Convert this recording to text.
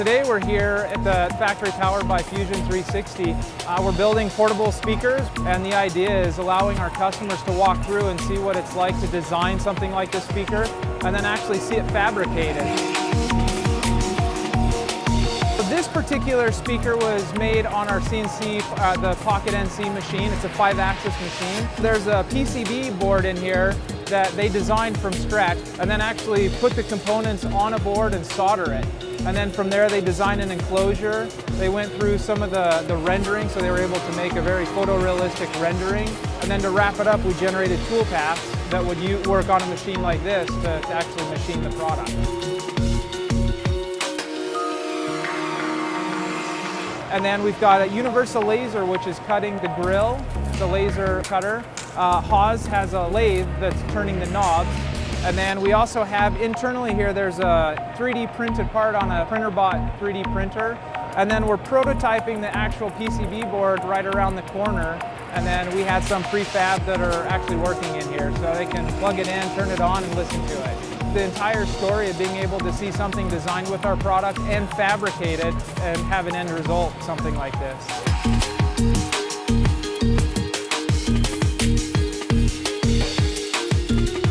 Today we're here at the factory powered by Fusion 360. We're building portable speakers, and the idea is allowing our customers to walk through and see what it's like to design something like this speaker and then actually see it fabricated. This particular speaker was made on our CNC, the Pocket NC machine. It's a 5-axis machine. There's a PCB board in here that they designed from scratch and then actually put the components on a board and solder it. And then from there they designed an enclosure. They went through some of the rendering, so they were able to make a very photorealistic rendering. And then to wrap it up, we generated tool paths that would work on a machine like this to actually machine the product. And then we've got a universal laser, which is cutting the grill, the laser cutter. Haas has a lathe that's turning the knobs. And then we also have internally here, there's a 3D printed part on a PrinterBot 3D printer. And then we're prototyping the actual PCB board right around the corner. And then we had some prefab that are actually working in here, so they can plug it in, turn it on, and listen to it. The entire story of being able to see something designed with our product and fabricated and have an end result, something like this.